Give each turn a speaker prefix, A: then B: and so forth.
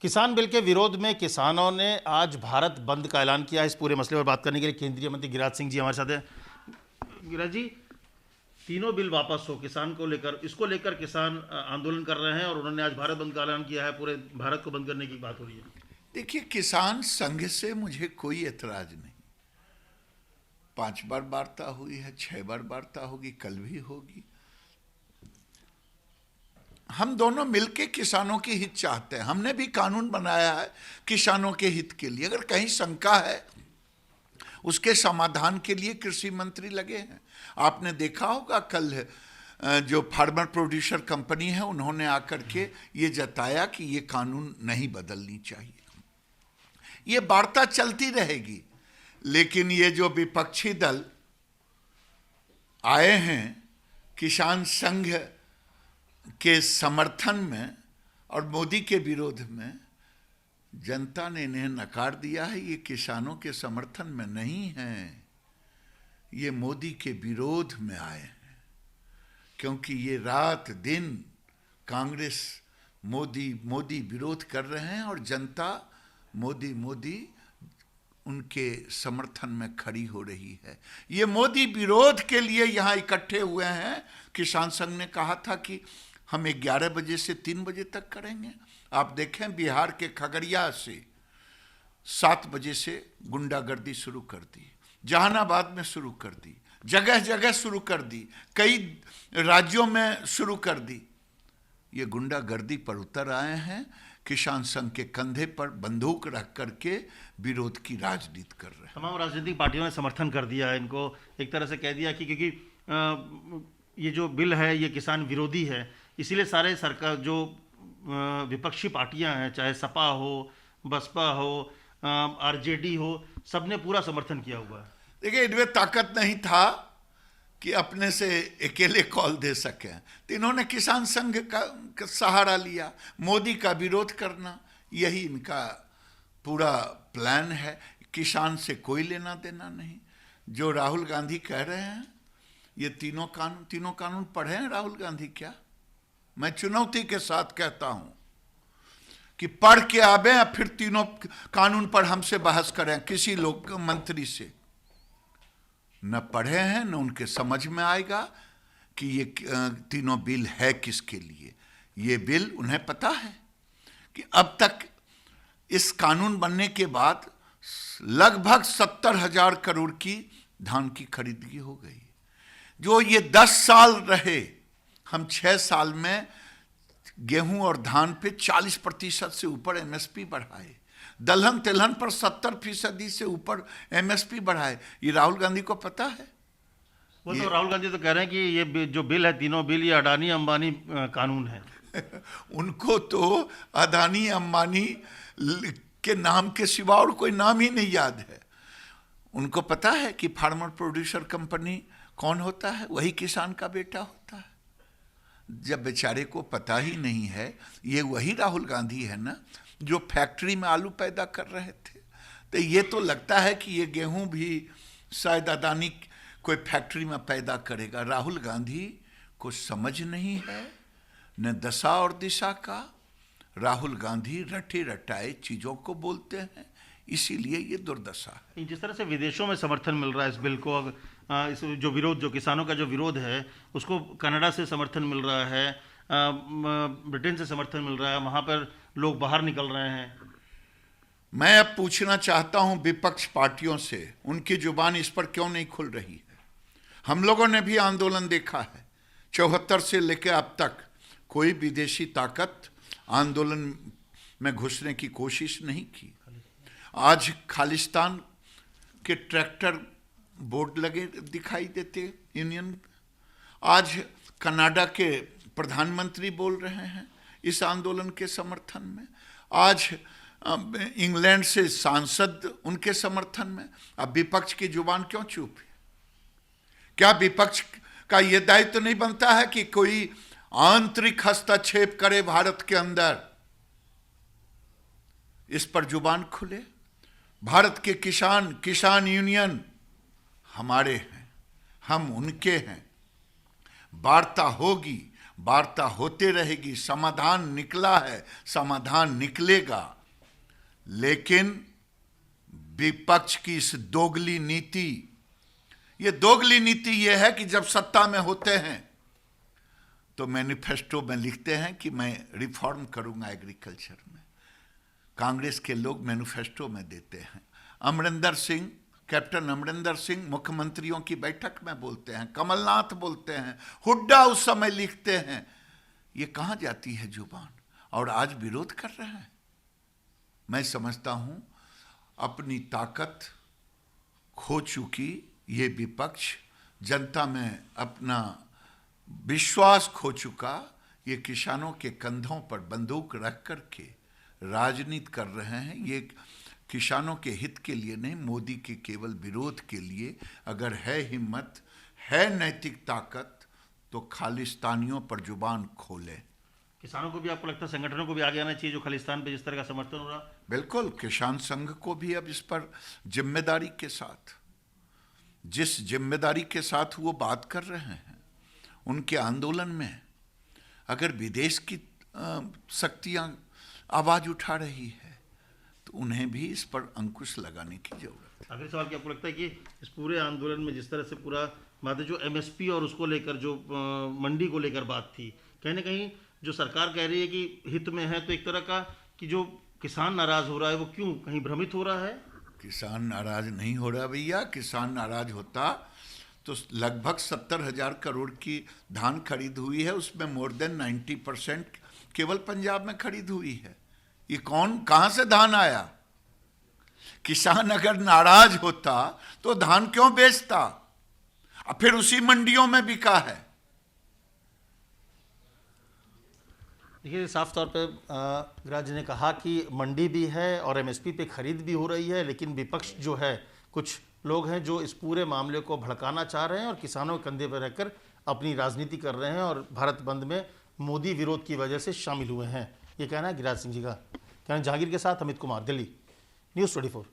A: किसान बिल के विरोध में किसानों ने आज भारत बंद का ऐलान किया है। इस पूरे मसले पर बात करने के लिए केंद्रीय मंत्री गिरिराज सिंह जी हमारे साथ हैं। गिरिराज जी, तीनों बिल वापस हो किसान को लेकर, इसको लेकर किसान आंदोलन कर रहे हैं और उन्होंने आज भारत बंद का ऐलान किया है। पूरे भारत को बंद करने की बात हो रही है।
B: देखिए, किसान संघ से मुझे कोई एतराज नहीं। 5 बार वार्ता हुई है, 6 बार वार्ता होगी, कल भी होगी। हम दोनों मिलके किसानों के हित चाहते हैं। हमने भी कानून बनाया है किसानों के हित के लिए। अगर कहीं शंका है, उसके समाधान के लिए कृषि मंत्री लगे हैं। आपने देखा होगा कल जो फार्मर प्रोड्यूसर कंपनी है, उन्होंने आकर के ये जताया कि ये कानून नहीं बदलनी चाहिए। ये वार्ता चलती रहेगी, लेकिन ये जो विपक्षी दल आए हैं किसान संघ के समर्थन में और मोदी के विरोध में, जनता ने इन्हें नकार दिया है। ये किसानों के समर्थन में नहीं है, ये मोदी के विरोध में आए हैं। क्योंकि ये रात दिन कांग्रेस मोदी विरोध कर रहे हैं और जनता मोदी उनके समर्थन में खड़ी हो रही है। ये मोदी विरोध के लिए यहाँ इकट्ठे हुए हैं। किसान संघ ने कहा था कि हम 11 बजे से 3 बजे तक करेंगे। आप देखें, बिहार के खगड़िया से 7 बजे से गुंडागर्दी शुरू कर दी, जहानाबाद में शुरू कर दी, जगह जगह शुरू कर दी, कई राज्यों में शुरू कर दी। ये गुंडागर्दी पर उतर आए हैं, किसान संघ के कंधे पर बंदूक रख करके विरोध की राजनीति कर रहे हैं।
A: तमाम राजनीतिक पार्टियों ने समर्थन कर दिया है इनको। एक तरह से कह दिया कि क्योंकि ये जो बिल है ये किसान विरोधी है, इसीलिए सारे सरकार जो विपक्षी पार्टियां हैं, चाहे सपा हो, बसपा हो, आरजेडी हो, सबने पूरा समर्थन किया हुआ है।
B: देखिए, इनमें ताकत नहीं था कि अपने से अकेले कॉल दे सकें, तो इन्होंने किसान संघ का सहारा लिया। मोदी का विरोध करना, यही इनका पूरा प्लान है। किसान से कोई लेना देना नहीं। जो राहुल गांधी कह रहे हैं, ये तीनों कानून पढ़े हैं राहुल गांधी क्या? मैं चुनौती के साथ कहता हूं कि पढ़ के आवे या फिर तीनों कानून पर हमसे बहस करें किसी लोग मंत्री से। न पढ़े हैं, न उनके समझ में आएगा कि ये तीनों बिल है किसके लिए। ये बिल उन्हें पता है कि अब तक इस कानून बनने के बाद लगभग 70,000 करोड़ की धान की खरीदगी हो गई। जो ये 10 साल रहे, हम 6 साल में गेहूं और धान पे 40% से ऊपर एमएसपी बढ़ाए, दलहन तिलहन पर 70% से ऊपर एमएसपी बढ़ाए। ये राहुल गांधी को पता है।
A: वो तो राहुल गांधी तो कह रहे हैं कि ये जो बिल है, तीनों बिल, ये अडानी अंबानी कानून है।
B: उनको तो अदानी अंबानी के नाम के सिवा और कोई नाम ही नहीं याद है। उनको पता है कि फार्मर प्रोड्यूसर कंपनी कौन होता है, वही किसान का बेटा होता है। जब बेचारे को पता ही नहीं है, ये वही राहुल गांधी है ना जो फैक्ट्री में आलू पैदा कर रहे थे। तो ये तो लगता है कि ये गेहूं भी शायद अदानी कोई फैक्ट्री में पैदा करेगा। राहुल गांधी को समझ नहीं है न दशा और दिशा का। राहुल गांधी रटे रटाए चीज़ों को बोलते हैं, इसीलिए ये दुर्दशा है।
A: जिस तरह से विदेशों में समर्थन मिल रहा है इस बिल को, इस जो विरोध, जो किसानों का जो विरोध है, उसको कनाडा से समर्थन मिल रहा है, ब्रिटेन से समर्थन मिल रहा है, वहाँ पर लोग बाहर निकल रहे हैं।
B: मैं अब पूछना चाहता हूँ विपक्ष पार्टियों से, उनकी जुबान इस पर क्यों नहीं खुल रही है? हम लोगों ने भी आंदोलन देखा है। 74 से लेकर अब तक कोई विदेशी ताकत आंदोलन में घुसने की कोशिश नहीं की। आज खालिस्तान के ट्रैक्टर बोर्ड लगे दिखाई देते यूनियन। आज कनाडा के प्रधानमंत्री बोल रहे हैं इस आंदोलन के समर्थन में। आज इंग्लैंड से सांसद उनके समर्थन में। अब विपक्ष की जुबान क्यों चुप है? क्या विपक्ष का यह दायित्व तो नहीं बनता है कि कोई आंतरिक हस्तक्षेप करे भारत के अंदर, इस पर जुबान खुले? भारत के किसान यूनियन हमारे हैं, हम उनके हैं। वार्ता होगी, वार्ता होते रहेगी, समाधान निकला है, समाधान निकलेगा। लेकिन विपक्ष की इस दोगली नीति, ये दोगली नीति ये है कि जब सत्ता में होते हैं तो मैनिफेस्टो में लिखते हैं कि मैं रिफॉर्म करूंगा एग्रीकल्चर में। कांग्रेस के लोग मैनिफेस्टो में देते हैं। अमरिंदर सिंह, कैप्टन अमरिंदर सिंह मुख्यमंत्रियों की बैठक में बोलते हैं, कमलनाथ बोलते हैं, हुड्डा उस समय लिखते हैं। ये कहाँ जाती है जुबान? और आज विरोध कर रहे हैं। मैं समझता हूं अपनी ताकत खो चुकी ये विपक्ष, जनता में अपना विश्वास खो चुका। ये किसानों के कंधों पर बंदूक रख कर के राजनीति कर रहे हैं। ये किसानों के हित के लिए नहीं, मोदी के केवल विरोध के लिए। अगर है हिम्मत, है नैतिक ताकत, तो खालिस्तानियों पर जुबान खोले।
A: किसानों को भी आपको लगता है, संगठनों को भी आगे आना चाहिए जो खालिस्तान पे जिस तरह का समर्थन हो रहा?
B: बिल्कुल, किसान संघ को भी अब इस पर जिम्मेदारी के साथ, जिस जिम्मेदारी के साथ वो बात कर रहे हैं, उनके आंदोलन में अगर विदेश की शक्तियां आवाज उठा रही है तो उन्हें भी इस पर अंकुश लगाने की जरूरत है।
A: आखिरी सवाल कि आपको लगता है कि इस पूरे आंदोलन में जिस तरह से पूरा बात है, जो एमएसपी और उसको लेकर, जो मंडी को लेकर बात थी, कहीं ना कहीं जो सरकार कह रही है कि हित में है, तो एक तरह का कि जो किसान नाराज हो रहा है वो क्यों, कहीं भ्रमित हो रहा है? किसान
B: नाराज नहीं हो रहा भैया। किसान नाराज होता तो लगभग 70,000 करोड़ की धान खरीद हुई है, उसमें मोर देन 90% केवल पंजाब में खरीद हुई है। ये कहां से धान आया? किसान अगर नाराज होता तो धान क्यों बेचता? अब फिर उसी मंडियों में बिका है।
A: देखिए, साफ तौर पे गिरिराज जी ने कहा कि मंडी भी है और एमएसपी पे खरीद भी हो रही है, लेकिन विपक्ष जो है, कुछ लोग हैं जो इस पूरे मामले को भड़काना चाह रहे हैं और किसानों के कंधे पर रहकर अपनी राजनीति कर रहे हैं और भारत बंद में मोदी विरोध की वजह से शामिल हुए हैं। ये कहना है गिरिराज सिंह जी का। कहना जहांगीर के साथ अमित कुमार, दिल्ली, न्यूज़ 24।